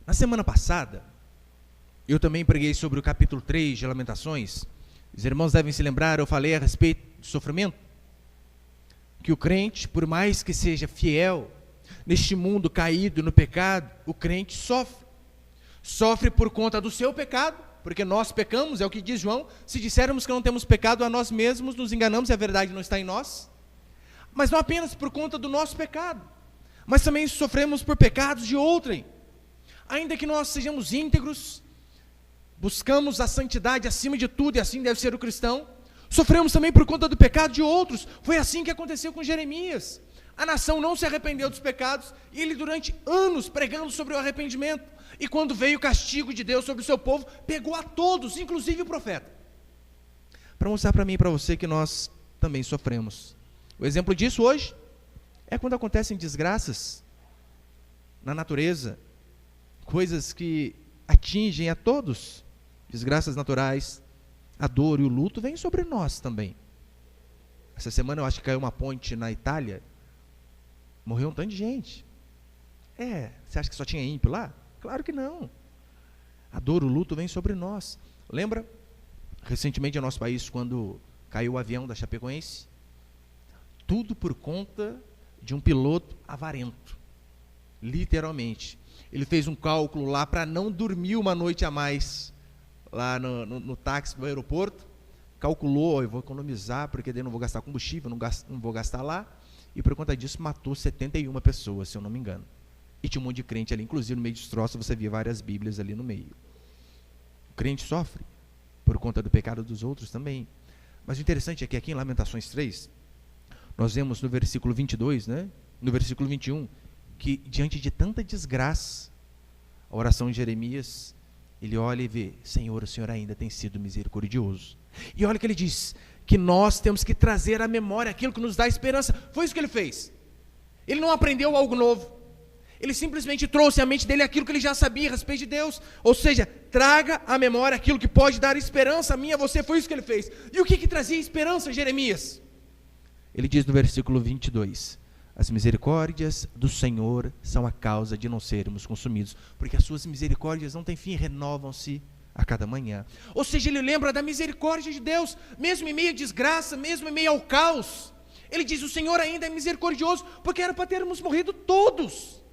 Na semana passada, eu também preguei sobre o capítulo 3 de Lamentações. Os irmãos devem se lembrar, eu falei a respeito do sofrimento. Que o crente, por mais que seja fiel, neste mundo caído no pecado, o crente sofre. Sofre por conta do seu pecado, porque nós pecamos, é o que diz João. Se dissermos que não temos pecado, a nós mesmos nos enganamos e a verdade não está em nós. Mas não apenas por conta do nosso pecado, mas também sofremos por pecados de outrem. Ainda que nós sejamos íntegros, buscamos a santidade acima de tudo, e assim deve ser o cristão, sofremos também por conta do pecado de outros. Foi assim que aconteceu com Jeremias. A nação não se arrependeu dos pecados, e ele durante anos pregando sobre o arrependimento, e quando veio o castigo de Deus sobre o seu povo, pegou a todos, inclusive o profeta, para mostrar para mim e para você que nós também sofremos. O exemplo disso hoje é quando acontecem desgraças na natureza, coisas que atingem a todos, desgraças naturais. A dor e o luto vêm sobre nós também. Essa semana eu acho que caiu uma ponte na Itália, morreu um tanto de gente. Você acha que só tinha ímpio lá? Claro que não. A dor, o luto vem sobre nós. Lembra, recentemente no nosso país, quando caiu o avião da Chapecoense? Tudo por conta de um piloto avarento, literalmente. Ele fez um cálculo lá para não dormir uma noite a mais, lá no táxi do aeroporto. Calculou, eu vou economizar, porque daí não vou gastar combustível, não vou gastar lá. E por conta disso matou 71 pessoas, se eu não me engano. E tinha um monte de crente ali, inclusive no meio dos troços você via várias bíblias ali no meio. O crente sofre por conta do pecado dos outros também. Mas o interessante é que aqui em Lamentações 3, nós vemos no versículo 22, no versículo 21, que diante de tanta desgraça, a oração de Jeremias, ele olha e vê: Senhor, o Senhor ainda tem sido misericordioso. E olha que ele diz, que nós temos que trazer à memória aquilo que nos dá esperança. Foi isso que ele fez. Ele não aprendeu algo novo. Ele simplesmente trouxe à mente dele aquilo que ele já sabia a respeito de Deus. Ou seja, traga à memória aquilo que pode dar esperança a mim e a você. Foi isso que ele fez. E o que trazia esperança, Jeremias? Ele diz no versículo 22, as misericórdias do Senhor são a causa de não sermos consumidos, porque as suas misericórdias não têm fim, renovam-se a cada manhã. Ou seja, ele lembra da misericórdia de Deus, mesmo em meio à desgraça, mesmo em meio ao caos. Ele diz, o Senhor ainda é misericordioso, porque era para termos morrido todos.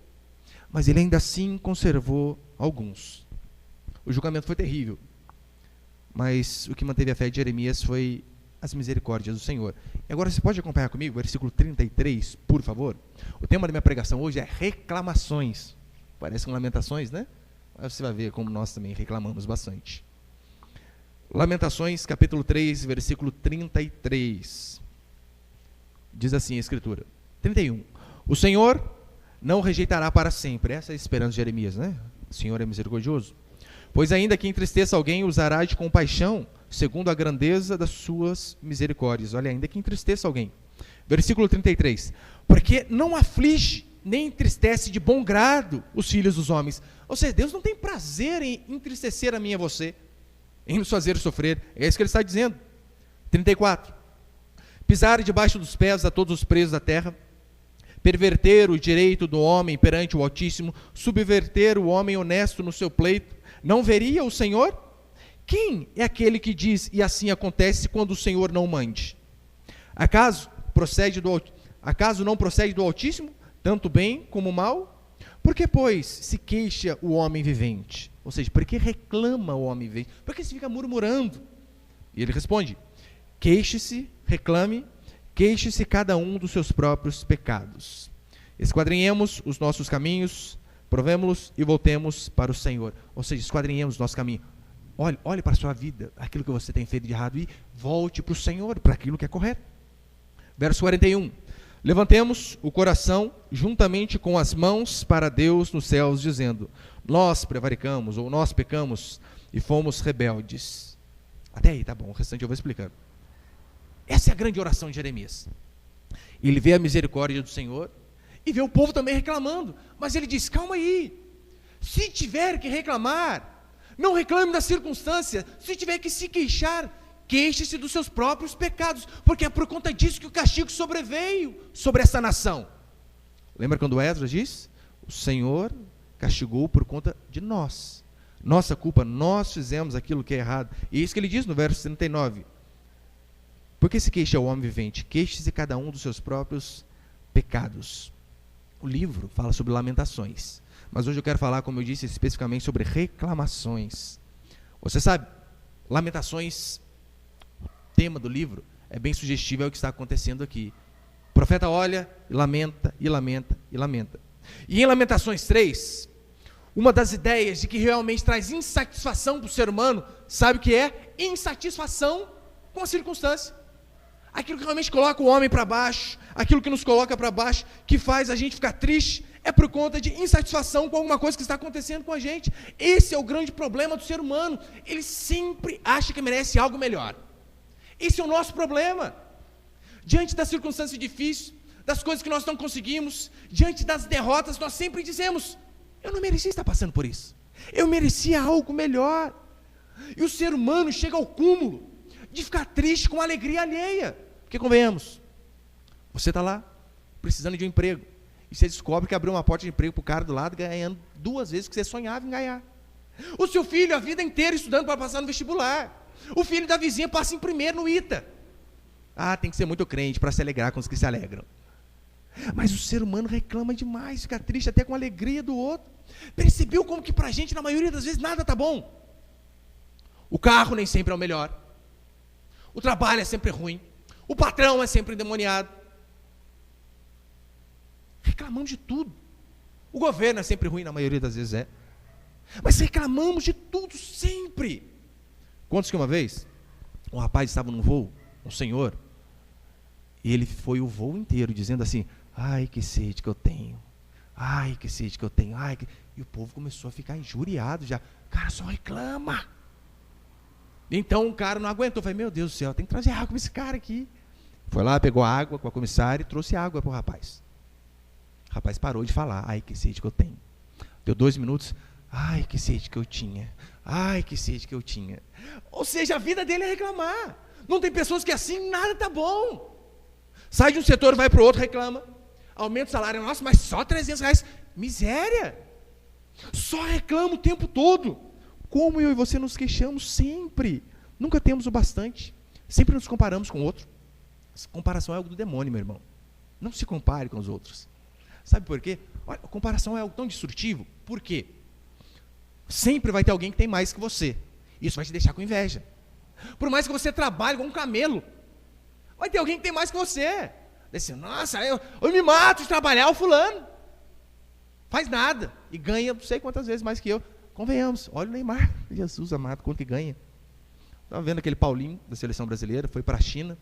Mas ele ainda assim conservou alguns. O julgamento foi terrível, mas o que manteve a fé de Jeremias foi as misericórdias do Senhor. E agora você pode acompanhar comigo, versículo 33, por favor? O tema da minha pregação hoje é reclamações. Parece com lamentações, né? Mas você vai ver como nós também reclamamos bastante. Lamentações, capítulo 3, versículo 33. Diz assim a Escritura. 31. O Senhor não rejeitará para sempre. Essa é a esperança de Jeremias, né? O Senhor é misericordioso. Pois ainda que entristeça alguém, usará de compaixão, segundo a grandeza das suas misericórdias. Olha, ainda que entristeça alguém. Versículo 33. Porque não aflige, nem entristece de bom grado os filhos dos homens. Ou seja, Deus não tem prazer em entristecer a mim e a você, em nos fazer sofrer. É isso que ele está dizendo. 34. Pisar debaixo dos pés a todos os presos da terra, perverter o direito do homem perante o Altíssimo, subverter o homem honesto no seu pleito, não veria o Senhor? Quem é aquele que diz, e assim acontece quando o Senhor não mande? Acaso não procede do Altíssimo, tanto bem como mal? Por que, pois, se queixa o homem vivente? Ou seja, por que reclama o homem vivente? Por que se fica murmurando? E ele responde, queixe-se, reclame, queixe-se cada um dos seus próprios pecados. Esquadrinhemos os nossos caminhos, provemos-los e voltemos para o Senhor. Ou seja, esquadrinhemos o nosso caminho. Olhe para a sua vida, aquilo que você tem feito de errado, e volte para o Senhor, para aquilo que é correto. Verso 41. Levantemos o coração juntamente com as mãos para Deus nos céus, dizendo, nós prevaricamos, ou nós pecamos e fomos rebeldes. Até aí, tá bom, o restante eu vou explicando. Essa é a grande oração de Jeremias. Ele vê a misericórdia do Senhor e vê o povo também reclamando, mas ele diz, calma aí, se tiver que reclamar, não reclame da circunstância, se tiver que se queixar, queixe-se dos seus próprios pecados, porque é por conta disso que o castigo sobreveio sobre essa nação. Lembra quando Esdras diz? O Senhor castigou por conta de nós. Nossa culpa, nós fizemos aquilo que é errado. E é isso que ele diz no verso 39. Por que se queixa o homem vivente? Queixe-se cada um dos seus próprios pecados. O livro fala sobre lamentações. Mas hoje eu quero falar, como eu disse, especificamente sobre reclamações. Você sabe, lamentações, o tema do livro, é bem sugestivo, é o que está acontecendo aqui. O profeta olha e lamenta, e lamenta, e lamenta. E em Lamentações 3, uma das ideias de que realmente traz insatisfação para o ser humano, sabe o que é? Insatisfação com a circunstância. Aquilo que realmente coloca o homem para baixo, aquilo que nos coloca para baixo, que faz a gente ficar triste, é por conta de insatisfação com alguma coisa que está acontecendo com a gente. Esse é o grande problema do ser humano. Ele sempre acha que merece algo melhor. Esse é o nosso problema. Diante das circunstâncias difíceis, das coisas que nós não conseguimos, diante das derrotas, nós sempre dizemos: eu não merecia estar passando por isso. Eu merecia algo melhor. E o ser humano chega ao cúmulo de ficar triste com a alegria alheia. Porque convenhamos, você está lá, precisando de um emprego, e você descobre que abriu uma porta de emprego para o cara do lado, ganhando 2 vezes o que você sonhava em ganhar. O seu filho, a vida inteira estudando para passar no vestibular. O filho da vizinha passa em primeiro no ITA. Ah, tem que ser muito crente para se alegrar com os que se alegram. Mas o ser humano reclama demais, fica triste até com a alegria do outro. Percebeu como que para a gente, na maioria das vezes, nada está bom? O carro nem sempre é o melhor. O trabalho é sempre ruim. O patrão é sempre endemoniado. Reclamamos de tudo. O governo é sempre ruim, na maioria das vezes é. Mas reclamamos de tudo sempre. Conta-se que uma vez, um rapaz estava num voo, um senhor, e ele foi o voo inteiro dizendo assim: ai, que sede que eu tenho. Ai, que sede que eu tenho. Ai, que... E o povo começou a ficar injuriado já. O cara só reclama. Então o cara não aguentou. Falei: meu Deus do céu, tem que trazer água para esse cara aqui. Foi lá, pegou água com a comissária e trouxe água para o rapaz. O rapaz parou de falar: ai, que sede que eu tenho. Deu 2 minutos: ai, que sede que eu tinha. Ai, que sede que eu tinha. Ou seja, a vida dele é reclamar. Não tem pessoas que assim, nada está bom. Sai de um setor, vai para o outro, reclama. Aumenta o salário, nossa, mas só R$300. Miséria. Só reclama o tempo todo. Como eu e você nos queixamos sempre. Nunca temos o bastante. Sempre nos comparamos com o outro. Essa comparação é algo do demônio, meu irmão. Não se compare com os outros. Sabe por quê? Olha, a comparação é algo tão destrutivo. Por quê? Sempre vai ter alguém que tem mais que você. Isso vai te deixar com inveja. Por mais que você trabalhe com um camelo, vai ter alguém que tem mais que você. Assim, nossa, eu me mato de trabalhar, o fulano faz nada e ganha não sei quantas vezes mais que eu. Convenhamos, olha o Neymar, Jesus amado, quanto que ganha. Estava vendo aquele Paulinho da seleção brasileira, foi para a China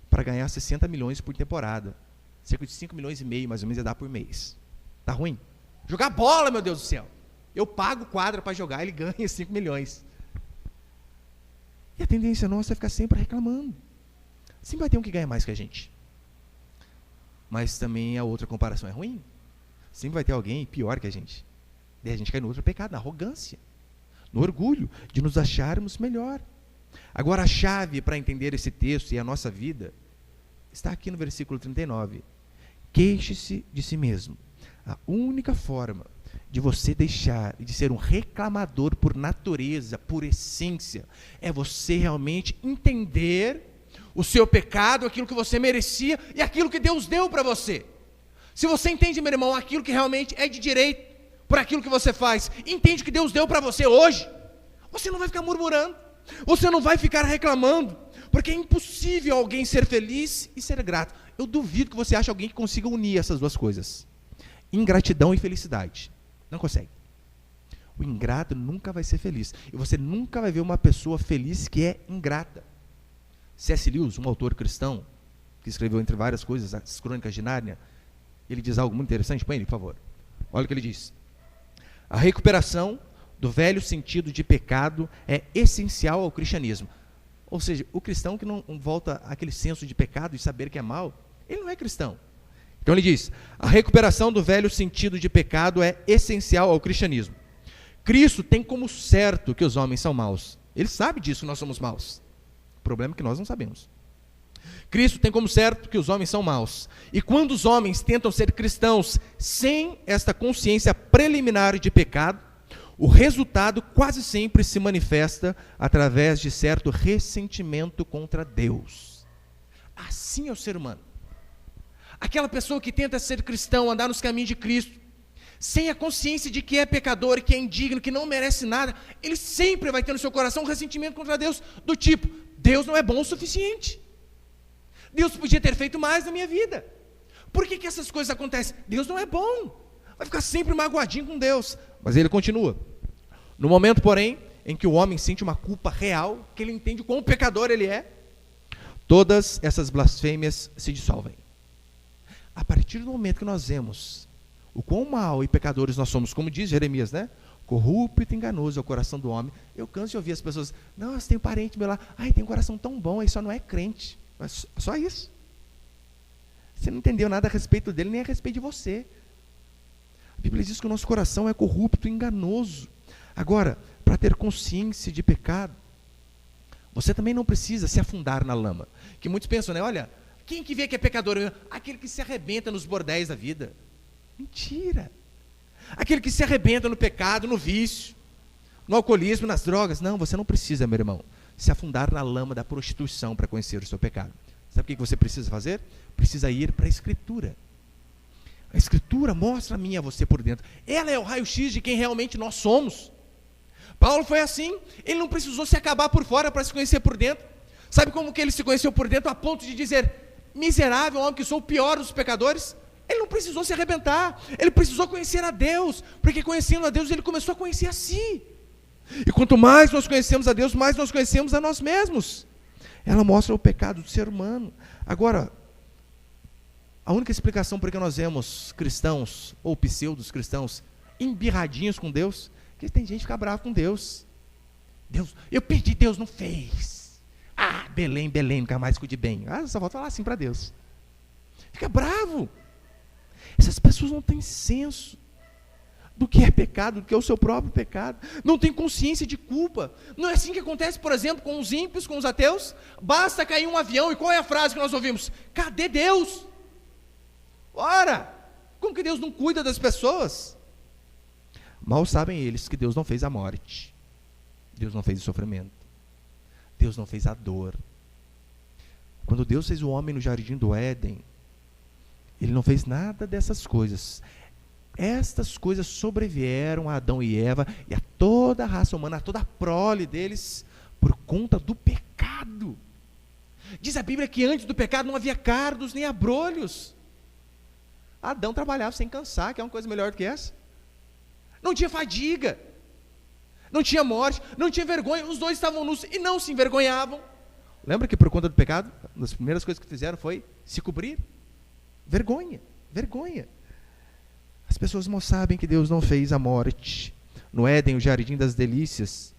para ganhar 60 milhões por temporada. Cerca de 5 milhões e meio, mais ou menos, ia dar por mês. Tá ruim? Jogar bola, meu Deus do céu. Eu pago quadra para jogar, ele ganha 5 milhões. E a tendência nossa é ficar sempre reclamando. Sempre vai ter um que ganha mais que a gente. Mas também a outra comparação é ruim. Sempre vai ter alguém pior que a gente. Daí a gente cai no outro pecado, na arrogância, no orgulho de nos acharmos melhor. Agora a chave para entender esse texto e a nossa vida está aqui no versículo 39. Queixe-se de si mesmo. A única forma de você deixar de ser um reclamador por natureza, por essência, é você realmente entender o seu pecado, aquilo que você merecia e aquilo que Deus deu para você. Se você entende, meu irmão, aquilo que realmente é de direito, por aquilo que você faz, entende o que Deus deu para você hoje, você não vai ficar murmurando, você não vai ficar reclamando, porque é impossível alguém ser feliz e ser grato. Eu duvido que você ache alguém que consiga unir essas duas coisas, ingratidão e felicidade. Não consegue. O ingrato nunca vai ser feliz, e você nunca vai ver uma pessoa feliz que é ingrata. C.S. Lewis, um autor cristão, que escreveu, entre várias coisas, as Crônicas de Nárnia, ele diz algo muito interessante. Põe ele, por favor. Olha o que ele diz: a recuperação do velho sentido de pecado é essencial ao cristianismo. Ou seja, o cristão que não volta àquele senso de pecado e saber que é mal, ele não é cristão. Então ele diz: a recuperação do velho sentido de pecado é essencial ao cristianismo. Cristo tem como certo que os homens são maus. Ele sabe disso, que nós somos maus. O problema é que nós não sabemos. Cristo tem como certo que os homens são maus. E quando os homens tentam ser cristãos sem esta consciência preliminar de pecado, o resultado quase sempre se manifesta através de certo ressentimento contra Deus. Assim é o ser humano. Aquela pessoa que tenta ser cristão, andar nos caminhos de Cristo, sem a consciência de que é pecador, que é indigno, que não merece nada, ele sempre vai ter no seu coração um ressentimento contra Deus, do tipo, Deus não é bom o suficiente. Deus podia ter feito mais na minha vida. Por que essas coisas acontecem? Deus não é bom. Vai ficar sempre magoadinho com Deus. Mas ele continua. No momento, porém, em que o homem sente uma culpa real, que ele entende o quão pecador ele é, todas essas blasfêmias se dissolvem. A partir do momento que nós vemos o quão mal e pecadores nós somos, como diz Jeremias, né? Corrupto e enganoso é o coração do homem. Eu canso de ouvir as pessoas, nossa, tem um parente meu lá, ai, tem um coração tão bom, aí só não é crente. Mas só isso. Você não entendeu nada a respeito dele, nem a respeito de você. A Bíblia diz que o nosso coração é corrupto e enganoso. Agora, para ter consciência de pecado, você também não precisa se afundar na lama. Que muitos pensam, né? Olha, quem que vê que é pecador? Aquele que se arrebenta nos bordéis da vida. Mentira. Aquele que se arrebenta no pecado, no vício, no alcoolismo, nas drogas. Não, você não precisa, meu irmão, se afundar na lama da prostituição para conhecer o seu pecado. Sabe o que você precisa fazer? Precisa ir para a Escritura. A Escritura mostra a mim e a você por dentro. Ela é o raio-x de quem realmente nós somos. Paulo foi assim, ele não precisou se acabar por fora para se conhecer por dentro. Sabe como que ele se conheceu por dentro a ponto de dizer, miserável homem que sou, o pior dos pecadores? Ele não precisou se arrebentar, ele precisou conhecer a Deus, porque conhecendo a Deus ele começou a conhecer a si. E quanto mais nós conhecemos a Deus, mais nós conhecemos a nós mesmos. Ela mostra o pecado do ser humano. Agora, a única explicação por que nós vemos cristãos, ou pseudos cristãos, embirradinhos com Deus, é que tem gente que fica brava com Deus. Deus, eu pedi, Deus não fez. Ah, Belém, nunca mais cuide bem. Ah, só volta falar assim para Deus. Fica bravo. Essas pessoas não têm senso do que é pecado, do que é o seu próprio pecado. Não tem consciência de culpa. Não é assim que acontece, por exemplo, com os ímpios, com os ateus? Basta cair um avião, e qual é a frase que nós ouvimos? Cadê Deus? Ora, como que Deus não cuida das pessoas? Mal sabem eles que Deus não fez a morte. Deus não fez o sofrimento. Deus não fez a dor. Quando Deus fez o homem no jardim do Éden, Ele não fez nada dessas coisas. Estas coisas sobrevieram a Adão e Eva e a toda a raça humana, a toda a prole deles, por conta do pecado. Diz a Bíblia que antes do pecado não havia cardos nem abrolhos. Adão trabalhava sem cansar, que é uma coisa melhor do que essa. Não tinha fadiga, não tinha morte, não tinha vergonha, os dois estavam nus e não se envergonhavam. Lembra que por conta do pecado, uma das primeiras coisas que fizeram foi se cobrir? Vergonha. As pessoas mal sabem que Deus não fez a morte. No Éden, o jardim das delícias,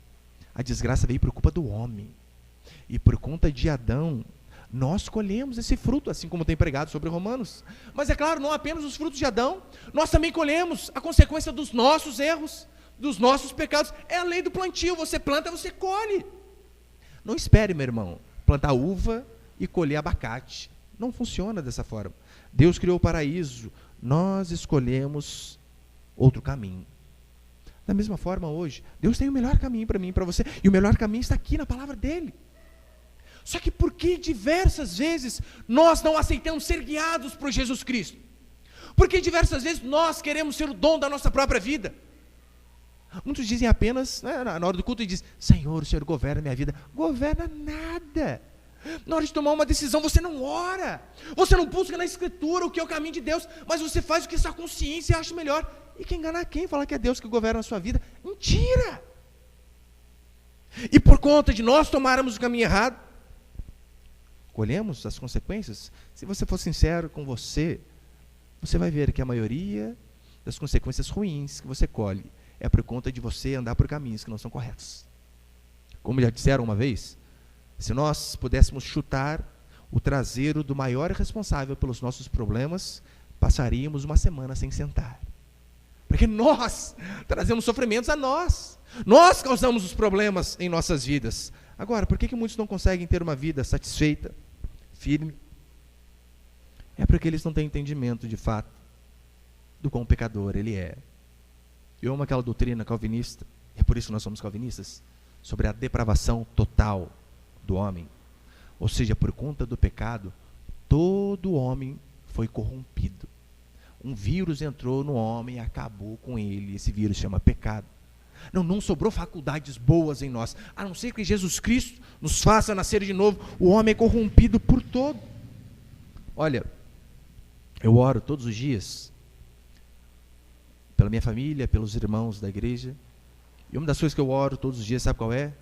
a desgraça veio por culpa do homem. E por conta de Adão, nós colhemos esse fruto, assim como tem pregado sobre Romanos. Mas é claro, não apenas os frutos de Adão, nós também colhemos a consequência dos nossos erros, dos nossos pecados. É a lei do plantio, você planta, você colhe. Não espere, meu irmão, plantar uva e colher abacate. Não funciona dessa forma. Deus criou o paraíso, nós escolhemos outro caminho. Da mesma forma hoje, Deus tem o melhor caminho para mim e para você, e o melhor caminho está aqui na palavra dele. Só que por que diversas vezes nós não aceitamos ser guiados por Jesus Cristo? Porque diversas vezes nós queremos ser o dono da nossa própria vida. Muitos dizem apenas, né, na hora do culto, dizem, Senhor, o Senhor governa a minha vida. Governa nada. Na hora de tomar uma decisão, você não ora. Você não busca na Escritura o que é o caminho de Deus, mas você faz o que sua consciência acha melhor. E quem enganar quem? Falar que é Deus que governa a sua vida. Mentira! E por conta de nós tomarmos o caminho errado, colhemos as consequências. Se você for sincero com você, você vai ver que a maioria das consequências ruins que você colhe é por conta de você andar por caminhos que não são corretos. Como já disseram uma vez, se nós pudéssemos chutar o traseiro do maior responsável pelos nossos problemas, passaríamos uma semana sem sentar. Porque nós trazemos sofrimentos a nós. Nós causamos os problemas em nossas vidas. Agora, por que muitos não conseguem ter uma vida satisfeita, firme, é porque eles não têm entendimento de fato do quão pecador ele é. Eu amo aquela doutrina calvinista, é por isso que nós somos calvinistas, sobre a depravação total do homem. Ou seja, por conta do pecado, todo homem foi corrompido. Um vírus entrou no homem e acabou com ele. Esse vírus chama pecado. Não sobrou faculdades boas em nós, a não ser que Jesus Cristo nos faça nascer de novo. O homem é corrompido por todo. Olha, eu oro todos os dias pela minha família, pelos irmãos da igreja, e uma das coisas que eu oro todos os dias, sabe qual é?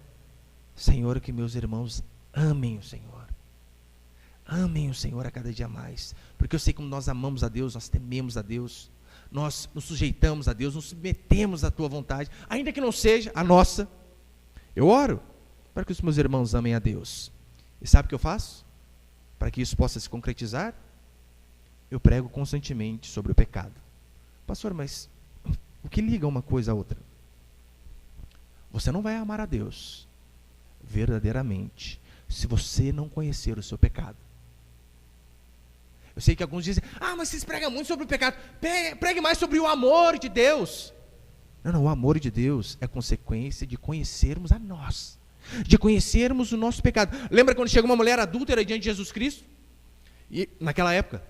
Senhor, que meus irmãos amem o Senhor. Amem o Senhor a cada dia mais, porque eu sei como nós amamos a Deus, nós tememos a Deus, nós nos sujeitamos a Deus, nos submetemos à tua vontade, ainda que não seja a nossa. Eu oro para que os meus irmãos amem a Deus. E sabe o que eu faço? Para que isso possa se concretizar, eu prego constantemente sobre o pecado. Pastor, mas o que liga uma coisa à outra? Você não vai amar a Deus verdadeiramente se você não conhecer o seu pecado. Eu sei que alguns dizem, mas vocês pregam muito sobre o pecado, pregue mais sobre o amor de Deus. Não, o amor de Deus é consequência de conhecermos a nós, de conhecermos o nosso pecado. Lembra quando chega uma mulher adúltera diante de Jesus Cristo? E naquela época,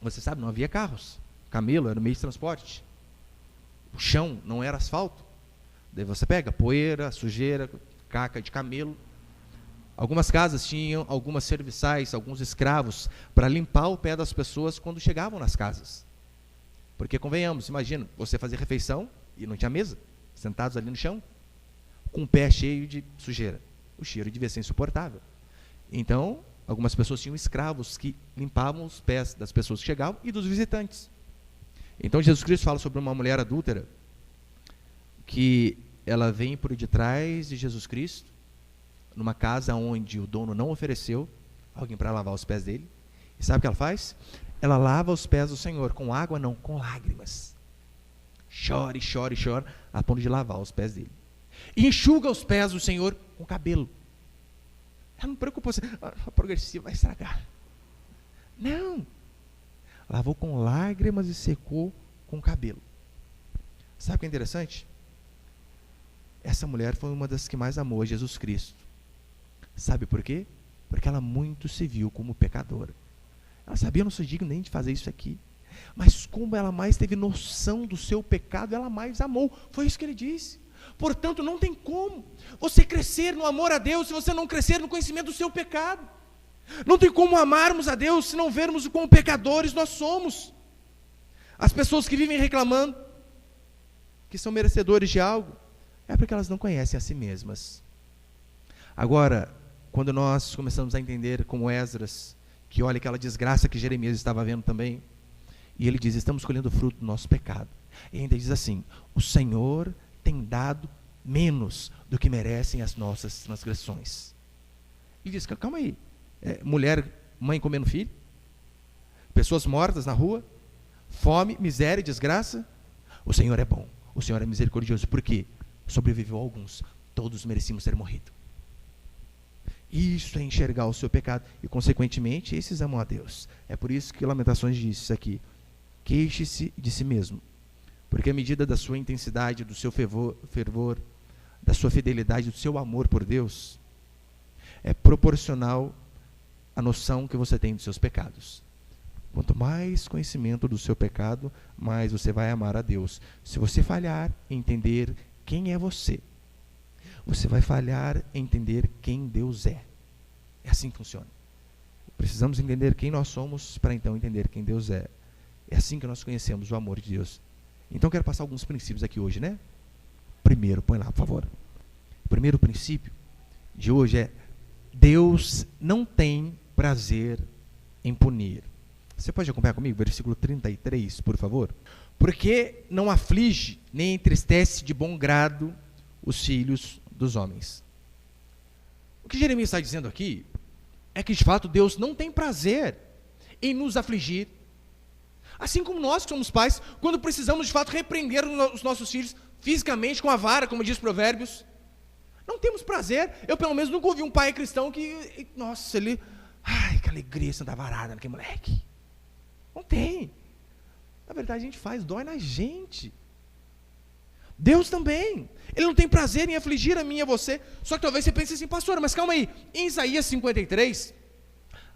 você sabe, não havia carros, camelo era o meio de transporte, o chão não era asfalto, daí você pega poeira, sujeira, caca de camelo. Algumas casas tinham algumas serviçais, alguns escravos, para limpar o pé das pessoas quando chegavam nas casas. Porque, convenhamos, imagina, você fazer refeição e não tinha mesa, sentados ali no chão, com o pé cheio de sujeira. O cheiro devia ser insuportável. Então, algumas pessoas tinham escravos que limpavam os pés das pessoas que chegavam e dos visitantes. Então, Jesus Cristo fala sobre uma mulher adúltera, que ela vem por detrás de Jesus Cristo, numa casa onde o dono não ofereceu alguém para lavar os pés dele. E sabe o que ela faz? Ela lava os pés do Senhor, com água não, com lágrimas. Chora e chora e chora, a ponto de lavar os pés dele. E enxuga os pés do Senhor com cabelo. Ela não preocupou assim, a progressiva vai estragar. Não. Lavou com lágrimas e secou com cabelo. Sabe o que é interessante? Essa mulher foi uma das que mais amou a Jesus Cristo. Sabe por quê? Porque ela muito se viu como pecadora. Ela sabia, eu não sou digno nem de fazer isso aqui. Mas como ela mais teve noção do seu pecado, ela mais amou. Foi isso que ele disse. Portanto, não tem como você crescer no amor a Deus se você não crescer no conhecimento do seu pecado. Não tem como amarmos a Deus se não vermos o quão pecadores nós somos. As pessoas que vivem reclamando que são merecedores de algo, é porque elas não conhecem a si mesmas. Agora, quando nós começamos a entender como Esdras, que olha aquela desgraça que Jeremias estava vendo também, e ele diz, estamos colhendo o fruto do nosso pecado. E ainda diz assim, o Senhor tem dado menos do que merecem as nossas transgressões. E diz, calma aí, mulher, mãe comendo filho, pessoas mortas na rua, fome, miséria e desgraça, o Senhor é bom, o Senhor é misericordioso. Por quê? Sobreviveu a alguns, todos merecíamos ter morrido. Isso é enxergar o seu pecado, e consequentemente, esses amam a Deus. É por isso que Lamentações diz isso aqui, queixe-se de si mesmo, porque a medida da sua intensidade, do seu fervor, da sua fidelidade, do seu amor por Deus, é proporcional à noção que você tem dos seus pecados. Quanto mais conhecimento do seu pecado, mais você vai amar a Deus. Se você falhar em entender quem é você, você vai falhar em entender quem Deus é. É assim que funciona. Precisamos entender quem nós somos para então entender quem Deus é. É assim que nós conhecemos o amor de Deus. Então quero passar alguns princípios aqui hoje, né? Primeiro, põe lá, por favor. O primeiro princípio de hoje é: Deus não tem prazer em punir. Você pode acompanhar comigo? Versículo 33, por favor. Porque não aflige, nem entristece de bom grado os filhos dos homens. O que Jeremias está dizendo aqui é que, de fato, Deus não tem prazer em nos afligir. Assim como nós, que somos pais, quando precisamos, de fato, repreender os nossos filhos fisicamente com a vara, como diz Provérbios, não temos prazer. Eu, pelo menos, nunca ouvi um pai cristão que, nossa, ele, aquela alegria santa varada naquele moleque. Não tem. Na verdade, a gente faz, dói na gente. Deus também. Ele não tem prazer em afligir a mim e a você. Só que talvez você pense assim, pastor, mas calma aí. Em Isaías 53,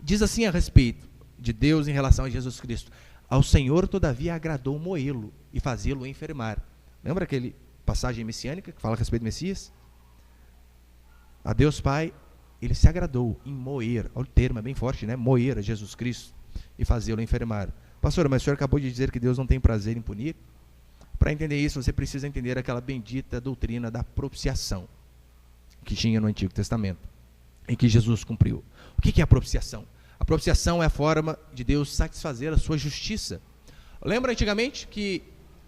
diz assim a respeito de Deus em relação a Jesus Cristo: ao Senhor, todavia, agradou moê-lo e fazê-lo enfermar. Lembra aquele passagem messiânica que fala a respeito do Messias? A Deus Pai, ele se agradou em moer, o termo é bem forte, né? Moer a Jesus Cristo e fazê-lo enfermar. Pastor, mas o senhor acabou de dizer que Deus não tem prazer em punir? Para entender isso, você precisa entender aquela bendita doutrina da propiciação que tinha no Antigo Testamento, em que Jesus cumpriu. O que é a propiciação? A propiciação é a forma de Deus satisfazer a sua justiça. Lembra antigamente que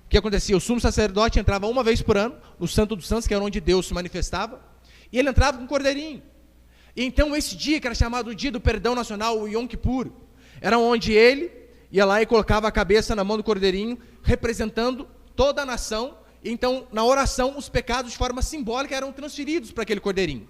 o que acontecia? O sumo sacerdote entrava uma vez por ano no Santo dos Santos, que era onde Deus se manifestava, e ele entrava com um cordeirinho. E então esse dia, que era chamado o dia do perdão nacional, o Yom Kippur, era onde ele ia lá e colocava a cabeça na mão do cordeirinho, representando toda a nação. E então, na oração, os pecados de forma simbólica eram transferidos para aquele cordeirinho.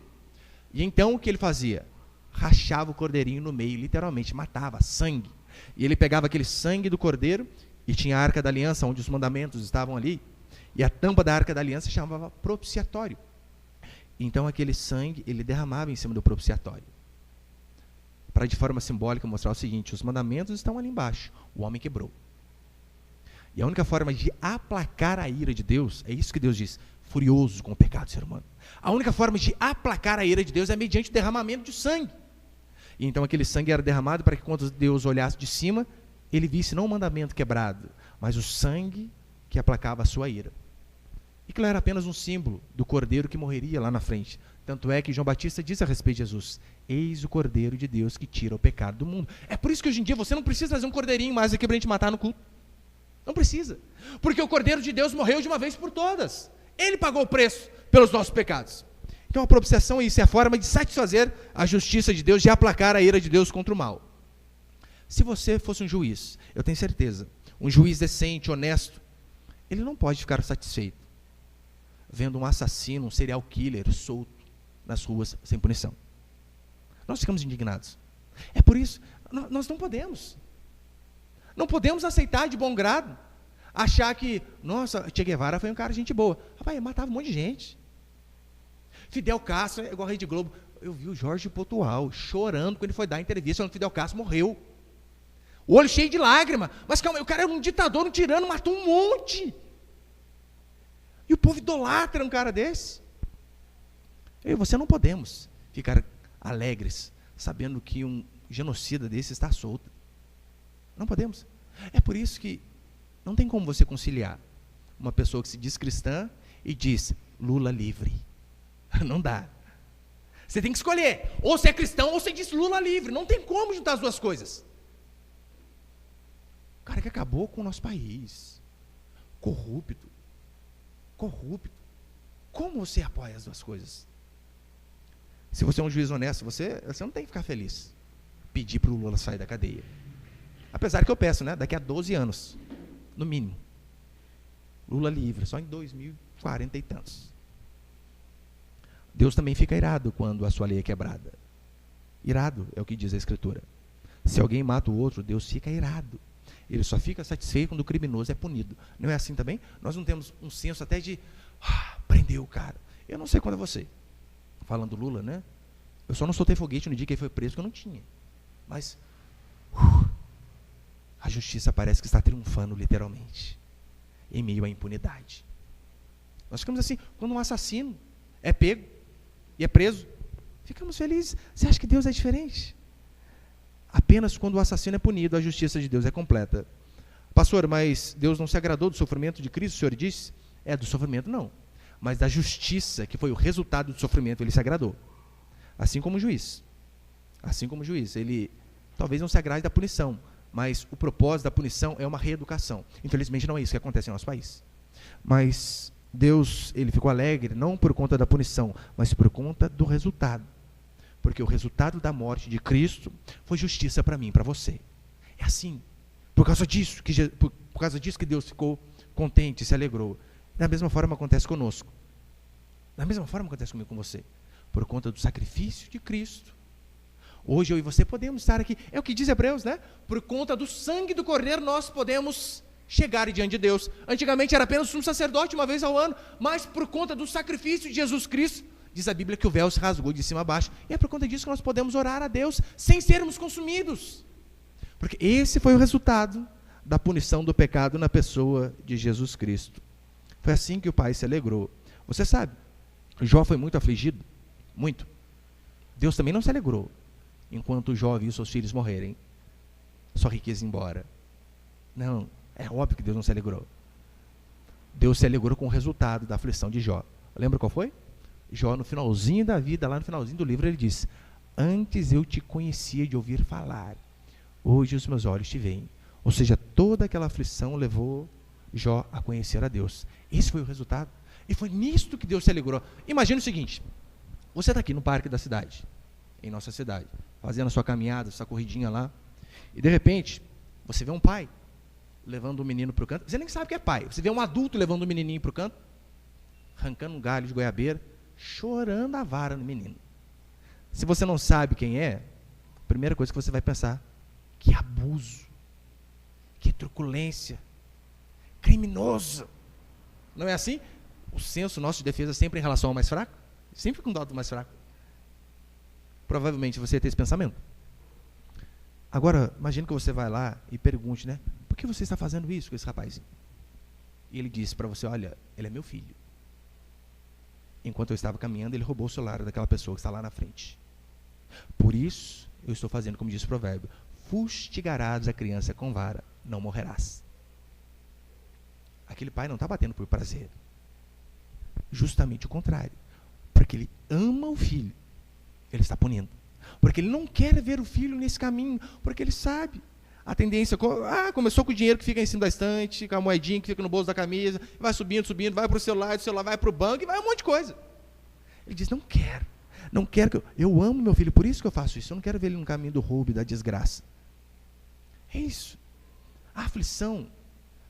E então o que ele fazia? Rachava o cordeirinho no meio, literalmente, matava, sangue. E ele pegava aquele sangue do cordeiro, e tinha a Arca da Aliança, onde os mandamentos estavam ali, e a tampa da Arca da Aliança chamava propiciatório. Então aquele sangue, ele derramava em cima do propiciatório, para de forma simbólica mostrar o seguinte: os mandamentos estão ali embaixo, o homem quebrou. E a única forma de aplacar a ira de Deus, é isso que Deus diz, furioso com o pecado do ser humano. A única forma de aplacar a ira de Deus é mediante o derramamento de sangue. E então aquele sangue era derramado para que quando Deus olhasse de cima, ele visse não o mandamento quebrado, mas o sangue que aplacava a sua ira. E que era apenas um símbolo do cordeiro que morreria lá na frente. Tanto é que João Batista diz a respeito de Jesus: eis o cordeiro de Deus que tira o pecado do mundo. É por isso que hoje em dia você não precisa trazer um cordeirinho mais aqui para a gente matar no culto. Não precisa. Porque o cordeiro de Deus morreu de uma vez por todas. Ele pagou o preço pelos nossos pecados. Então a propiciação é isso, é a forma de satisfazer a justiça de Deus, de aplacar a ira de Deus contra o mal. Se você fosse um juiz, eu tenho certeza, um juiz decente, honesto, ele não pode ficar satisfeito vendo um assassino, um serial killer solto nas ruas sem punição. Nós ficamos indignados. É por isso, nós não podemos. Não podemos aceitar de bom grado, achar que, nossa, Che Guevara foi um cara de gente boa. Rapaz, ele matava um monte de gente. Fidel Castro é igual a Rede Globo. Eu vi o Jorge Potual chorando quando ele foi dar a entrevista, falando que Fidel Castro morreu. O olho cheio de lágrima. Mas calma, o cara era um ditador, um tirano, matou um monte. E o povo idolatra um cara desse. Eu e você não podemos ficar alegres sabendo que um genocida desse está solto. Não podemos. É por isso que não tem como você conciliar uma pessoa que se diz cristã e diz Lula livre. Não dá. Você tem que escolher. Ou você é cristão ou você diz Lula livre. Não tem como juntar as duas coisas. O cara que acabou com o nosso país. Corrupto. Como você apoia as duas coisas? Se você é um juiz honesto, você não tem que ficar feliz. Pedir para o Lula sair da cadeia. Apesar que eu peço, né? Daqui a 12 anos, no mínimo. Lula livre, só em 2040 e tantos. Deus também fica irado quando a sua lei é quebrada. Irado é o que diz a Escritura. Se alguém mata o outro, Deus fica irado. Ele só fica satisfeito quando o criminoso é punido. Não é assim também? Nós não temos um senso até de prendeu o cara. Eu não sei quando é você. Falando do Lula, né? Eu só não soltei foguete no dia que ele foi preso, que eu não tinha. Mas a justiça parece que está triunfando literalmente, em meio à impunidade. Nós ficamos assim, quando um assassino é pego e é preso, ficamos felizes. Você acha que Deus é diferente? Apenas quando o assassino é punido, a justiça de Deus é completa. Pastor, mas Deus não se agradou do sofrimento de Cristo, o senhor disse? Do sofrimento não, mas da justiça, que foi o resultado do sofrimento, ele se agradou. Assim como o juiz. Ele talvez não se agrade da punição, mas o propósito da punição é uma reeducação. Infelizmente não é isso que acontece no nosso país. Mas Deus, ele ficou alegre, não por conta da punição, mas por conta do resultado. Porque o resultado da morte de Cristo foi justiça para mim, para você. É assim. Por causa disso que Deus ficou contente, se alegrou. Da mesma forma acontece conosco. Da mesma forma acontece comigo com você. Por conta do sacrifício de Cristo, Hoje eu e você podemos estar aqui. É o que diz Hebreus, né? Por conta do sangue do Cordeiro nós podemos chegar diante de Deus. Antigamente era apenas um sacerdote uma vez ao ano, mas por conta do sacrifício de Jesus Cristo, diz a Bíblia que o véu se rasgou de cima a baixo. E é por conta disso que nós podemos orar a Deus sem sermos consumidos. Porque esse foi o resultado da punição do pecado na pessoa de Jesus Cristo. Foi assim que o Pai se alegrou. Você sabe, Jó foi muito afligido, muito. Deus também não se alegrou enquanto Jó viu seus filhos morrerem, sua riqueza ir embora. Não, é óbvio que Deus não se alegrou. Deus se alegrou com o resultado da aflição de Jó. Lembra qual foi? Jó, no finalzinho da vida, lá no finalzinho do livro, ele diz: antes eu te conhecia de ouvir falar, hoje os meus olhos te veem. Ou seja, toda aquela aflição levou Jó a conhecer a Deus. Esse foi o resultado. E foi nisto que Deus se alegrou. Imagina o seguinte: você está aqui no parque da cidade, em nossa cidade, fazendo a sua caminhada, sua corridinha lá, e de repente, você vê um pai levando um menino para o canto. Você nem sabe que é pai. Você vê um adulto levando um menininho para o canto, arrancando um galho de goiabeira, chorando a vara no menino. Se você não sabe quem é, a primeira coisa que você vai pensar: que abuso, que truculência, criminoso. Não é assim? O senso nosso de defesa sempre em relação ao mais fraco, sempre com dó do mais fraco. Provavelmente você ia ter esse pensamento. Agora, imagine que você vai lá e pergunte, né? Por que você está fazendo isso com esse rapazinho? E ele disse para você: olha, ele é meu filho. Enquanto eu estava caminhando, ele roubou o celular daquela pessoa que está lá na frente. Por isso, eu estou fazendo como diz o provérbio: fustigarás a criança com vara, não morrerás. Aquele pai não está batendo por prazer. Justamente o contrário. Porque ele ama o filho, ele está punindo. Porque ele não quer ver o filho nesse caminho, porque ele sabe. A tendência, começou com o dinheiro que fica em cima da estante, com a moedinha que fica no bolso da camisa, vai subindo, vai para o celular, do celular vai para o banco e vai um monte de coisa. Ele diz: não quero que eu amo meu filho, por isso que eu faço isso, eu não quero ver ele no caminho do roubo e da desgraça. É isso. A aflição,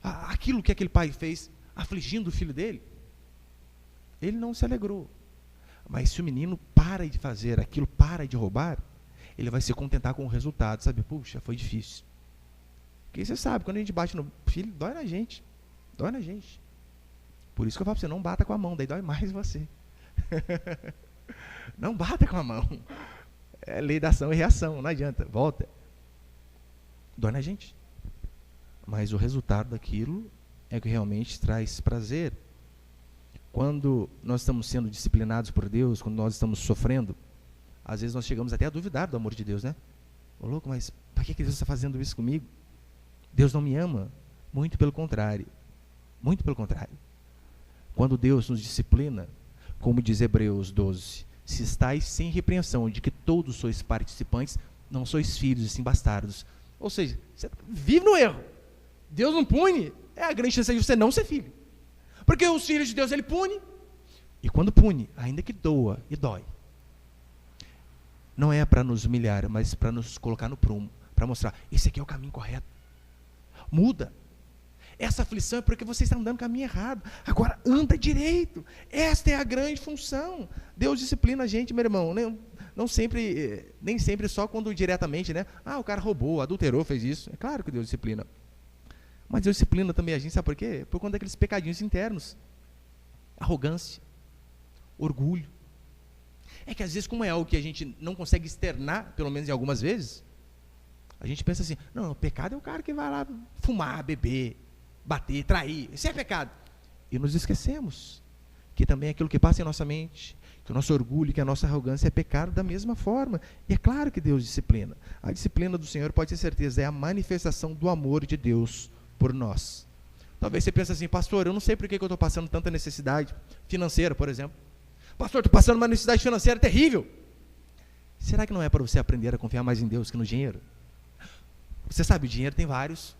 aquilo que aquele pai fez, afligindo o filho dele, ele não se alegrou. Mas se o menino para de fazer aquilo, para de roubar, ele vai se contentar com o resultado, sabe? Puxa, foi difícil. Porque você sabe, quando a gente bate no filho, dói na gente. Dói na gente. Por isso que eu falo para você: não bata com a mão, daí dói mais você. Não bata com a mão. É lei da ação e reação, não adianta. Volta. Dói na gente. Mas o resultado daquilo é que realmente traz prazer. Quando nós estamos sendo disciplinados por Deus, quando nós estamos sofrendo, às vezes nós chegamos até a duvidar do amor de Deus, né? Ô louco, mas para que Deus está fazendo isso comigo? Deus não me ama? Muito pelo contrário. Muito pelo contrário. Quando Deus nos disciplina, como diz Hebreus 12, se estáis sem repreensão de que todos sois participantes, não sois filhos e sim bastardos. Ou seja, você vive no erro. Deus não pune, é a grande chance de você não ser filho. Porque os filhos de Deus, ele pune. E quando pune, ainda que doa e dói, não é para nos humilhar, mas para nos colocar no prumo, para mostrar: esse aqui é o caminho correto. Muda. Essa aflição é porque você está andando no caminho errado. Agora anda direito. Esta é a grande função. Deus disciplina a gente, meu irmão. Nem sempre só quando diretamente, né? O cara roubou, adulterou, fez isso. É claro que Deus disciplina. Mas Deus disciplina também a gente, sabe por quê? Por conta daqueles pecadinhos internos. Arrogância, orgulho. É que às vezes, como é algo que a gente não consegue externar, pelo menos em algumas vezes, a gente pensa assim: não, o pecado é o cara que vai lá fumar, beber, bater, trair. Isso é pecado. E nos esquecemos que também aquilo que passa em nossa mente, que o nosso orgulho, que a nossa arrogância é pecado da mesma forma. E é claro que Deus disciplina. A disciplina do Senhor, pode ter certeza, é a manifestação do amor de Deus por nós. Talvez você pense assim: pastor, eu não sei por que eu estou passando tanta necessidade financeira, por exemplo. Pastor, estou passando uma necessidade financeira terrível. Será que não é para você aprender a confiar mais em Deus que no dinheiro? Você sabe, o dinheiro tem vários,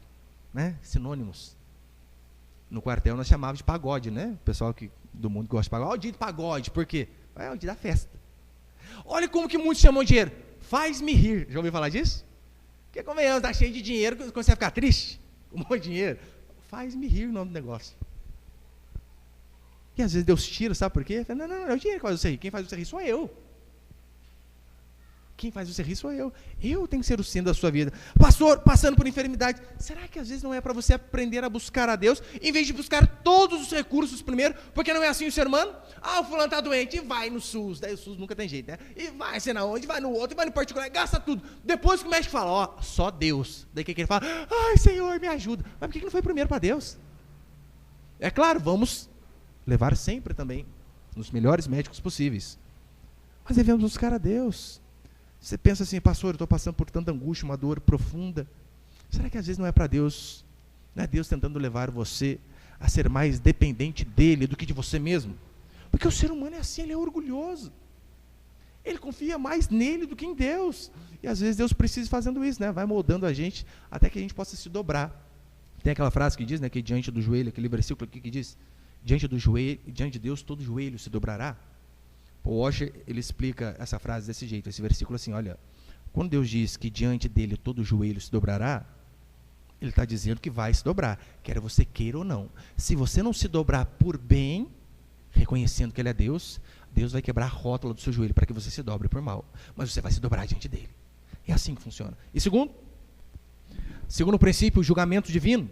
né, sinônimos. No quartel nós chamávamos de pagode, né? O pessoal do mundo gosta de pagode. Olha o dia de pagode, por quê? É o dia da festa. Olha como que muitos chamam de dinheiro: faz-me rir. Já ouviu falar disso? Porque convenhamos, está cheio de dinheiro, quando você vai ficar triste, com um monte de dinheiro, faz-me rir o nome do negócio. E às vezes Deus tira, sabe por quê? Não, é o dinheiro que faz você rir. Quem faz você rir sou eu. Quem faz você rir sou eu. Eu tenho que ser o centro da sua vida. Pastor, passando por enfermidade. Será que às vezes não é para você aprender a buscar a Deus, em vez de buscar todos os recursos primeiro? Porque não é assim o ser humano? O fulano está doente, e vai no SUS. Daí o SUS nunca tem jeito, né? E vai, sei na onde, vai no outro, e vai no particular, gasta tudo. Depois que o médico fala, só Deus. Daí o que ele fala? Ai, Senhor, me ajuda. Mas por que não foi primeiro para Deus? É claro, vamos levar sempre também nos melhores médicos possíveis. Mas devemos buscar a Deus. Você pensa assim, pastor, eu estou passando por tanta angústia, uma dor profunda. Será que às vezes não é para Deus? Não é Deus tentando levar você a ser mais dependente dele do que de você mesmo? Porque o ser humano é assim, ele é orgulhoso. Ele confia mais nele do que em Deus. E às vezes Deus precisa ir fazendo isso, né? Vai moldando a gente até que a gente possa se dobrar. Tem aquela frase que diz, né, que diante do joelho, aquele versículo aqui que diz, diante de Deus todo joelho se dobrará. O Washer, ele explica essa frase desse jeito, esse versículo assim, olha, quando Deus diz que diante dele todo joelho se dobrará, ele está dizendo que vai se dobrar, quer você queira ou não. Se você não se dobrar por bem, reconhecendo que ele é Deus, Deus vai quebrar a rótula do seu joelho para que você se dobre por mal, mas você vai se dobrar diante dele. É assim que funciona. E segundo princípio, o julgamento divino,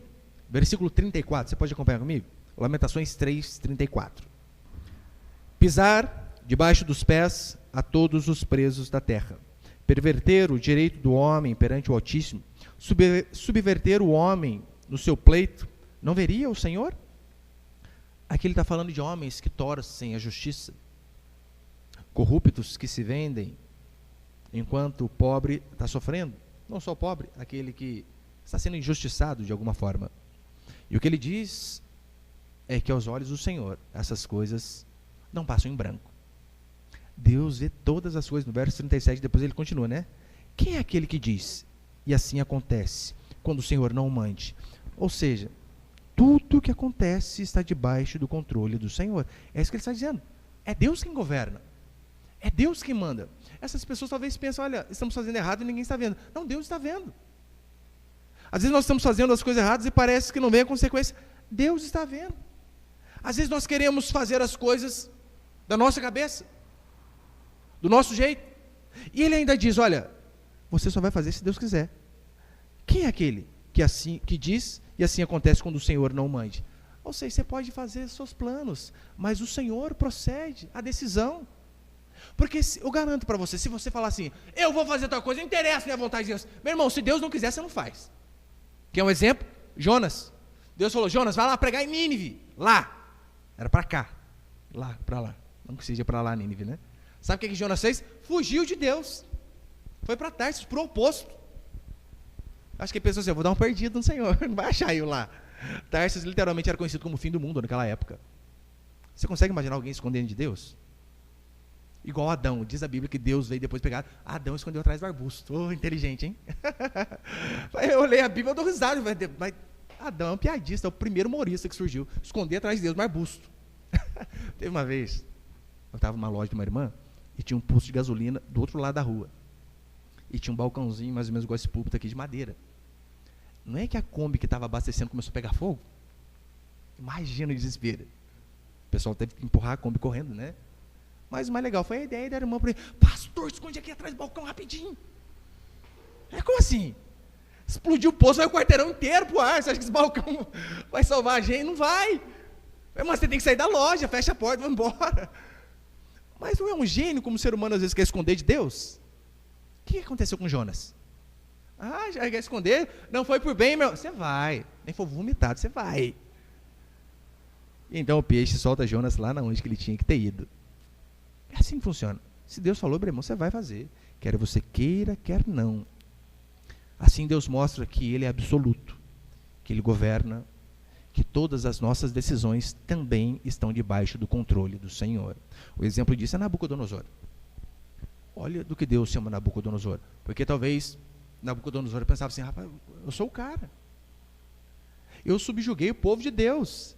versículo 34, você pode acompanhar comigo? Lamentações 3, 34. Pisar debaixo dos pés a todos os presos da terra, perverter o direito do homem perante o Altíssimo, subverter o homem no seu pleito, não veria o Senhor? Aqui ele está falando de homens que torcem a justiça, corruptos que se vendem, enquanto o pobre está sofrendo, não só o pobre, aquele que está sendo injustiçado de alguma forma. E o que ele diz é que aos olhos do Senhor, essas coisas não passam em branco. Deus vê todas as coisas. No verso 37, depois ele continua, né? Quem é aquele que diz, e assim acontece, quando o Senhor não mande? Ou seja, tudo que acontece está debaixo do controle do Senhor. É isso que ele está dizendo. É Deus quem governa. É Deus quem manda. Essas pessoas talvez pensem, olha, estamos fazendo errado e ninguém está vendo. Não, Deus está vendo. Às vezes nós estamos fazendo as coisas erradas e parece que não vem a consequência. Deus está vendo. Às vezes nós queremos fazer as coisas da nossa cabeça, do nosso jeito. E ele ainda diz, olha, você só vai fazer se Deus quiser. Quem é aquele que diz e assim acontece quando o Senhor não mande? Ou seja, você pode fazer seus planos, mas o Senhor procede a decisão. Porque eu garanto para você, se você falar assim, eu vou fazer tal coisa, não interessa a vontade de Deus. Meu irmão, se Deus não quiser, você não faz. Quer um exemplo? Jonas. Deus falou, Jonas, vai lá pregar em Nínive. Lá. Era para cá. Lá, para lá. Não que seja para lá Nínive, né? Sabe o que Jonas fez? Fugiu de Deus. Foi para Tarsis, para o oposto. Acho que ele pensou assim, eu vou dar um perdido no Senhor, não vai achar eu lá. Tarsis literalmente era conhecido como o fim do mundo naquela época. Você consegue imaginar alguém escondendo de Deus? Igual Adão, diz a Bíblia que Deus veio depois pegar, Adão escondeu atrás do arbusto. Inteligente, hein? Eu leio a Bíblia, eu dou risada, mas Adão é um piadista, é o primeiro humorista que surgiu, esconder atrás de Deus no arbusto. Teve uma vez, eu estava numa loja de uma irmã, e tinha um posto de gasolina do outro lado da rua. E tinha um balcãozinho, mais ou menos igual esse púlpito aqui, de madeira. Não é que a Kombi que estava abastecendo começou a pegar fogo? Imagina o desespero. O pessoal teve que empurrar a Kombi correndo, né? Mas o mais legal foi a ideia da irmã para ele, pastor, esconde aqui atrás do balcão rapidinho. Como assim? Explodiu o poço, vai o quarteirão inteiro pro ar. Você acha que esse balcão vai salvar a gente? Não vai. Mas você tem que sair da loja, fecha a porta, vai embora. Mas não é um gênio como o ser humano às vezes quer esconder de Deus? O que aconteceu com Jonas? Já quer esconder? Não foi por bem, meu. Você vai. Nem for vomitado, você vai. E então o peixe solta Jonas lá na onde que ele tinha que ter ido. É assim que funciona. Se Deus falou, meu irmão, você vai fazer. Quer você queira, quer não. Assim Deus mostra que Ele é absoluto, que Ele governa, que todas as nossas decisões também estão debaixo do controle do Senhor. O exemplo disso é Nabucodonosor. Olha do que Deus chama Nabucodonosor. Porque talvez Nabucodonosor pensava assim, rapaz, eu sou o cara. Eu subjuguei o povo de Deus.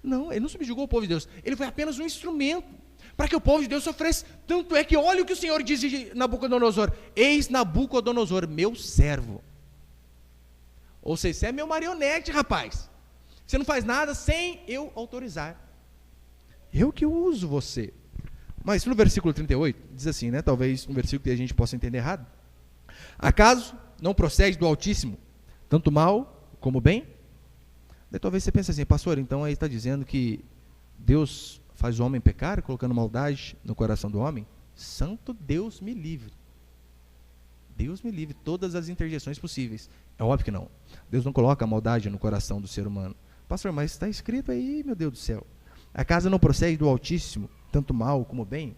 Não, ele não subjugou o povo de Deus. Ele foi apenas um instrumento para que o povo de Deus sofresse. Tanto é que olha o que o Senhor diz de Nabucodonosor. Eis Nabucodonosor, meu servo. Ou seja, você é meu marionete, rapaz. Você não faz nada sem eu autorizar. Eu que uso você. Mas no versículo 38, diz assim, né? Talvez um versículo que a gente possa entender errado. Acaso não procede do Altíssimo tanto mal como bem? Daí talvez você pense assim, pastor, então aí está dizendo que Deus faz o homem pecar, colocando maldade no coração do homem? Santo Deus me livre. Deus me livre, todas as interjeições possíveis. É óbvio que não. Deus não coloca a maldade no coração do ser humano. Pastor, mas está escrito aí, meu Deus do céu. Acaso não procede do Altíssimo tanto mal como bem?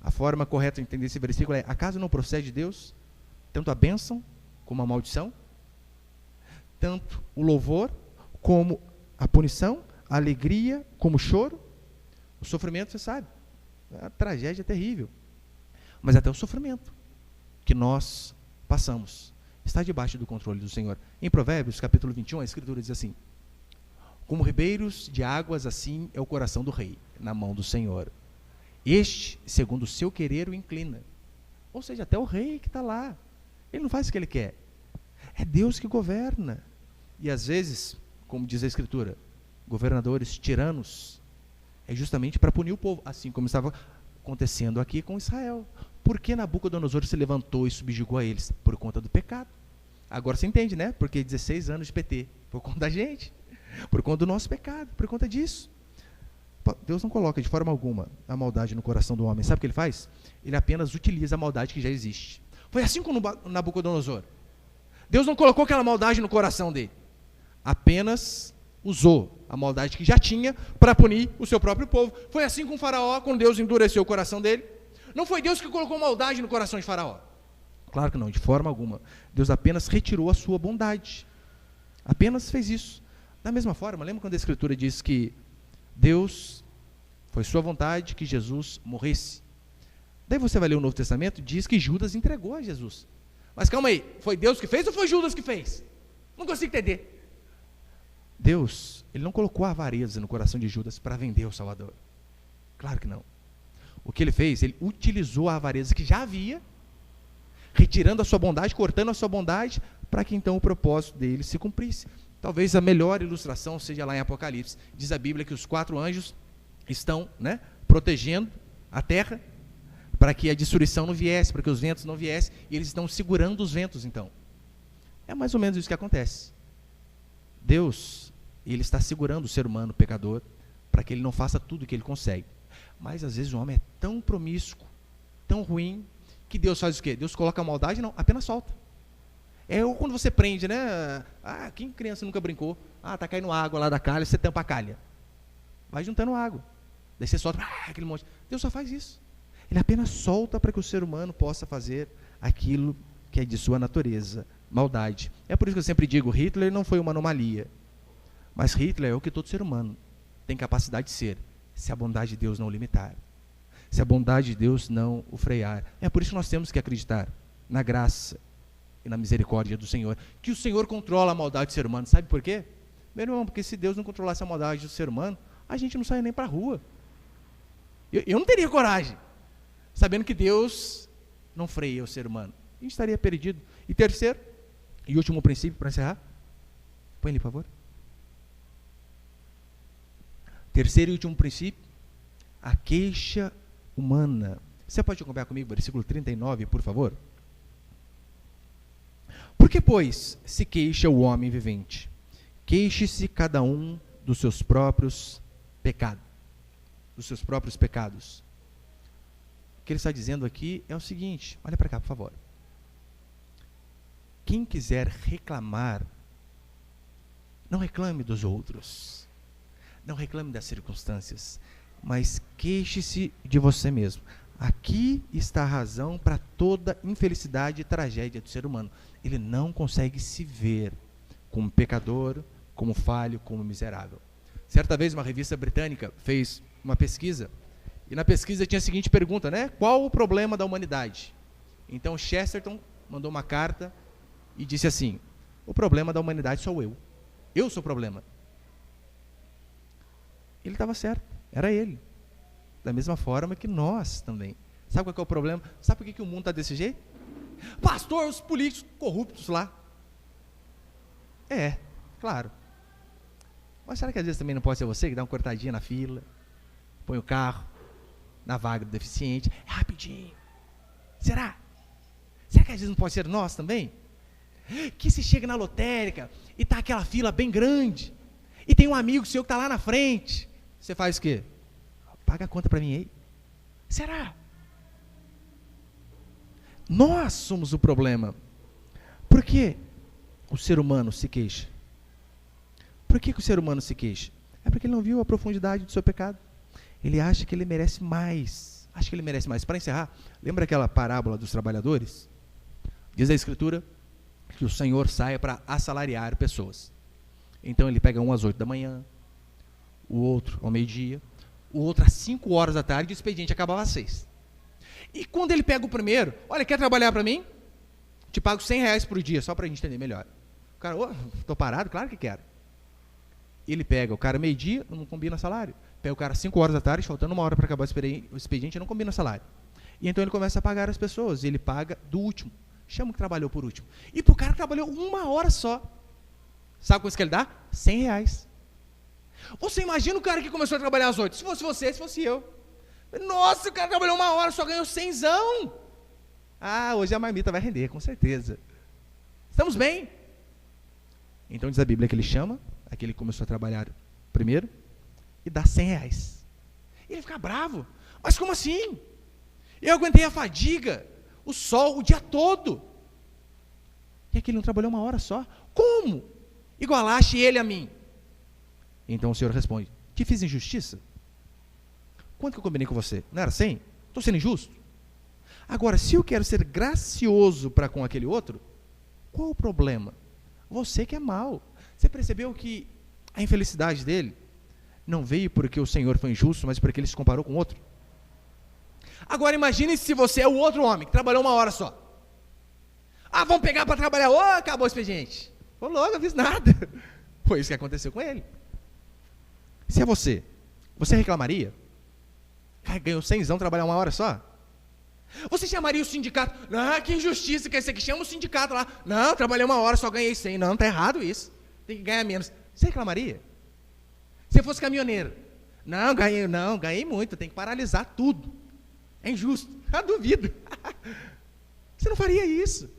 A forma correta de entender esse versículo é: acaso não procede de Deus tanto a bênção como a maldição? Tanto o louvor como a punição, a alegria como o choro? O sofrimento, você sabe, a tragédia é terrível. Mas até o sofrimento que nós passamos está debaixo do controle do Senhor. Em Provérbios, capítulo 21, a Escritura diz assim: como ribeiros de águas, assim é o coração do rei, na mão do Senhor. Este, segundo o seu querer, o inclina. Ou seja, até o rei que está lá, ele não faz o que ele quer. É Deus que governa. E às vezes, como diz a Escritura, governadores tiranos, é justamente para punir o povo, assim como estava acontecendo aqui com Israel. Por que Nabucodonosor se levantou e subjugou a eles? Por conta do pecado. Agora você entende, né? Porque 16 anos de PT, por conta da gente, por conta do nosso pecado, por conta disso. Deus não coloca de forma alguma a maldade no coração do homem. Sabe o que ele faz? Ele apenas utiliza a maldade que já existe. Foi assim com Nabucodonosor. Deus não colocou aquela maldade no coração dele. Apenas usou a maldade que já tinha para punir o seu próprio povo. Foi assim com o faraó, quando Deus endureceu o coração dele. Não foi Deus que colocou maldade no coração de faraó. Claro que não, de forma alguma. Deus apenas retirou a sua bondade. Apenas fez isso. Da mesma forma, lembra quando a Escritura diz que Deus, foi sua vontade que Jesus morresse? Daí você vai ler o Novo Testamento, diz que Judas entregou a Jesus. Mas calma aí, foi Deus que fez ou foi Judas que fez? Não consigo entender. Deus, ele não colocou a avareza no coração de Judas para vender o Salvador. Claro que não. O que ele fez? Ele utilizou a avareza que já havia, retirando a sua bondade, cortando a sua bondade, para que então o propósito dele se cumprisse. Talvez a melhor ilustração seja lá em Apocalipse. Diz a Bíblia que os 4 anjos estão, né, protegendo a terra, para que a destruição não viesse, para que os ventos não viessem, e eles estão segurando os ventos, então. É mais ou menos isso que acontece. Deus, ele está segurando o ser humano, o pecador, para que ele não faça tudo o que ele consegue. Mas às vezes o homem é tão promíscuo, tão ruim, que Deus faz o quê? Deus coloca a maldade? Não, apenas solta. É quando você prende, né? Ah, quem criança nunca brincou? Ah, tá caindo água lá da calha, você tampa a calha. Vai juntando água. Daí você solta, aquele monte. Deus só faz isso. Ele apenas solta para que o ser humano possa fazer aquilo que é de sua natureza, maldade. É por isso que eu sempre digo, Hitler não foi uma anomalia. Mas Hitler é o que todo ser humano tem capacidade de ser, se a bondade de Deus não o limitar. Se a bondade de Deus não o frear. É por isso que nós temos que acreditar na graça e na misericórdia do Senhor, que o Senhor controla a maldade do ser humano. Sabe por quê? Meu irmão, porque se Deus não controlasse a maldade do ser humano, a gente não saia nem para a rua. Eu não teria coragem, sabendo que Deus não freia o ser humano. A gente estaria perdido. E terceiro, e último princípio para encerrar, põe ali, por favor. Terceiro e último princípio, a queixa humana. Você pode acompanhar comigo, versículo 39, por favor? Por que, pois, se queixa o homem vivente? Queixe-se cada um dos seus próprios pecados. Dos seus próprios pecados. O que ele está dizendo aqui é o seguinte, olha para cá, por favor. Quem quiser reclamar, não reclame dos outros. Não reclame das circunstâncias, mas queixe-se de você mesmo. Aqui está a razão para toda infelicidade e tragédia do ser humano. Ele não consegue se ver como pecador, como falho, como miserável. Certa vez uma revista britânica fez uma pesquisa, e na pesquisa tinha a seguinte pergunta, né? Qual o problema da humanidade? Então Chesterton mandou uma carta e disse assim, o problema da humanidade sou eu. Eu sou o problema. Ele estava certo, era ele. Da mesma forma que nós também. Sabe qual que é o problema? Sabe por que o mundo está desse jeito? Pastor, os políticos corruptos lá. É, claro. Mas será que às vezes também não pode ser você que dá uma cortadinha na fila, põe o carro, na vaga do deficiente, é rapidinho. Será? Será que às vezes não pode ser nós também? Que se chega na lotérica e está aquela fila bem grande, e tem um amigo seu que está lá na frente, você faz o quê? Paga a conta para mim aí. Será? Nós somos o problema. Por que o ser humano se queixa? Por que o ser humano se queixa? É porque ele não viu a profundidade do seu pecado. Ele acha que ele merece mais. Acha que ele merece mais. Para encerrar, lembra aquela parábola dos trabalhadores? Diz a Escritura que o Senhor sai para assalariar pessoas. Então ele pega um às 8 da manhã, o outro ao meio-dia, o outro às 5 horas da tarde, e o expediente acabava às 6. E quando ele pega o primeiro, olha, quer trabalhar para mim? Te pago R$100 por dia, só para a gente entender melhor. O cara, estou parado? Claro que quero. Ele pega o cara meio-dia, não combina salário. Pega o cara às 5 horas da tarde, faltando 1 hora para acabar o expediente, não combina salário. E então ele começa a pagar as pessoas, ele paga do último. Chama o que trabalhou por último. E para o cara que trabalhou 1 hora só, sabe quanto que ele dá? R$100. Você imagina o cara que começou a trabalhar às 8, se fosse você, se fosse eu. Nossa, o cara trabalhou 1 hora, só ganhou 100zão. Ah, hoje a marmita vai render, com certeza. Estamos bem? Então diz a Bíblia que ele chama aquele que começou a trabalhar primeiro e dá R$100. E ele fica bravo. Mas como assim? Eu aguentei a fadiga, o sol, o dia todo. E aquele não trabalhou 1 hora só. Como? Igualaste ele a mim. Então o Senhor responde, te fiz injustiça? Quanto que eu combinei com você? Não era 100? Estou sendo injusto? Agora, se eu quero ser gracioso para com aquele outro, qual o problema? Você que é mau. Você percebeu que a infelicidade dele não veio porque o Senhor foi injusto, mas porque ele se comparou com outro? Agora imagine se você é o outro homem, que trabalhou 1 hora só. Ah, vamos pegar para trabalhar. Acabou o expediente. Ô, logo, não fiz nada. Foi isso que aconteceu com ele. Se é você reclamaria? Cara, ganhou 100zão, trabalhar 1 hora só? Você chamaria o sindicato? Não, que injustiça que é esse aqui. Chama o sindicato lá. Não, trabalhei 1 hora, só ganhei 100. Não, está errado isso. Tem que ganhar menos. Você reclamaria? Se fosse caminhoneiro? Não, ganhei muito. Tem que paralisar tudo. É injusto. Eu duvido. Você não faria isso.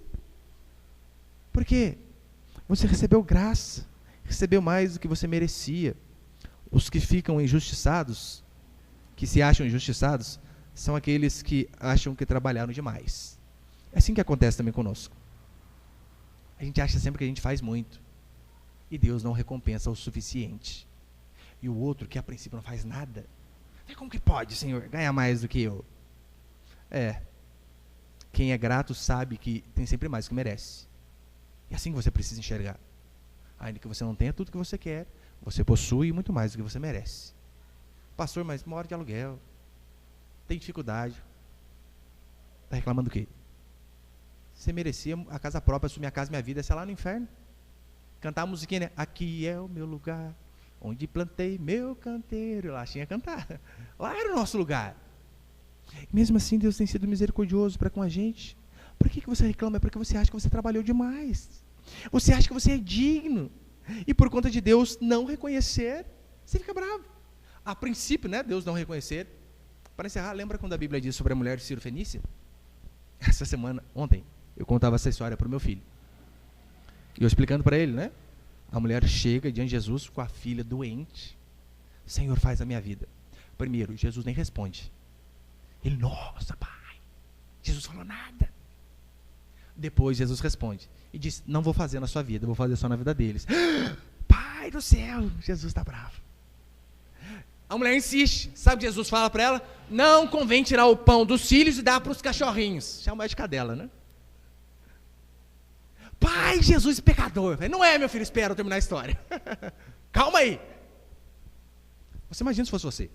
Porque você recebeu graça. Recebeu mais do que você merecia. Os que ficam injustiçados, que se acham injustiçados, são aqueles que acham que trabalharam demais. É assim que acontece também conosco. A gente acha sempre que a gente faz muito. E Deus não recompensa o suficiente. E o outro, que a princípio não faz nada, como que pode, Senhor, ganhar mais do que eu? Quem é grato sabe que tem sempre mais do que merece. E assim que você precisa enxergar. Ainda que você não tenha tudo que você quer, você possui muito mais do que você merece. Pastor, mas mora de aluguel, tem dificuldade. Está reclamando do quê? Você merecia a casa própria, assumir a casa, minha vida, sei lá no inferno. Cantar a musiquinha, né? Aqui é o meu lugar, onde plantei meu canteiro. Lá tinha que cantar. Lá era o nosso lugar. Mesmo assim, Deus tem sido misericordioso para com a gente. Por que você reclama? É porque você acha que você trabalhou demais. Você acha que você é digno. E por conta de Deus não reconhecer, você fica bravo. A princípio, né, Deus não reconhecer. Para encerrar, lembra quando a Bíblia diz sobre a mulher de Ciro Fenícia? Essa semana, ontem, eu contava essa história para o meu filho. E eu explicando para ele, né? A mulher chega diante de Jesus com a filha doente. Senhor, faz a minha vida. Primeiro, Jesus nem responde. Ele, nossa, pai. Jesus falou nada. Depois Jesus responde e diz, não vou fazer na sua vida, vou fazer só na vida deles. Pai do céu, Jesus está bravo. A mulher insiste, sabe o que Jesus fala para ela? Não convém tirar o pão dos filhos e dar para os cachorrinhos. Chama de cadela, né? Pai, Jesus, pecador. Não é, meu filho, espera eu terminar a história. Calma aí. Você imagina se fosse você.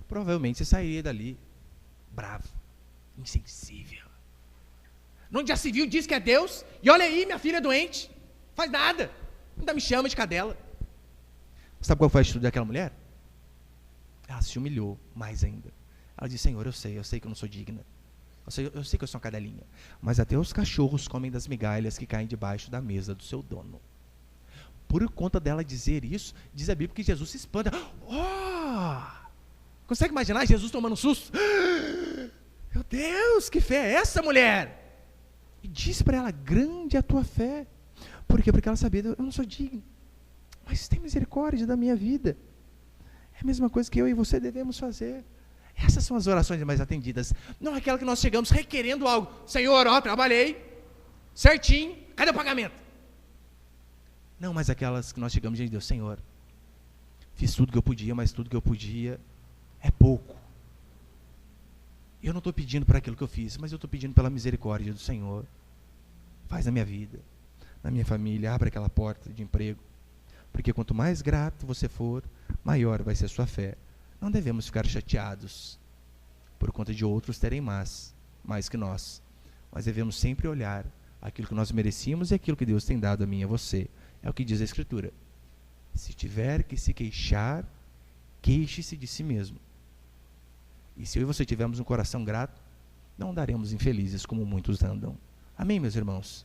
Provavelmente você sairia dali bravo, insensível. No dia civil diz que é Deus, e olha aí, minha filha é doente, faz nada, ainda me chama de cadela. Sabe qual foi a atitude daquela mulher? Ela se humilhou mais ainda. Ela disse, Senhor, eu sei que eu não sou digna, eu sei que eu sou uma cadelinha, mas até os cachorros comem das migalhas que caem debaixo da mesa do seu dono. Por conta dela dizer isso, diz a Bíblia que Jesus se espanta. Consegue imaginar Jesus tomando um susto? Meu Deus, que fé é essa, mulher? E disse para ela, grande é a tua fé. Por quê? Porque ela sabia, eu não sou digno, mas tem misericórdia da minha vida. É a mesma coisa que eu e você devemos fazer. Essas são as orações mais atendidas. Não aquela que nós chegamos requerendo algo. Senhor, ó, trabalhei certinho, cadê o pagamento? Não, mas aquelas que nós chegamos diante de Deus, Senhor, fiz tudo que eu podia, mas tudo que eu podia é pouco. Eu não estou pedindo por aquilo que eu fiz, mas eu estou pedindo pela misericórdia do Senhor. Faz na minha vida, na minha família, abre aquela porta de emprego. Porque quanto mais grato você for, maior vai ser a sua fé. Não devemos ficar chateados por conta de outros terem mais que nós. Mas devemos sempre olhar aquilo que nós merecíamos e aquilo que Deus tem dado a mim e a você. É o que diz a Escritura. Se tiver que se queixar, queixe-se de si mesmo. E se eu e você tivermos um coração grato, não andaremos infelizes como muitos andam. Amém, meus irmãos?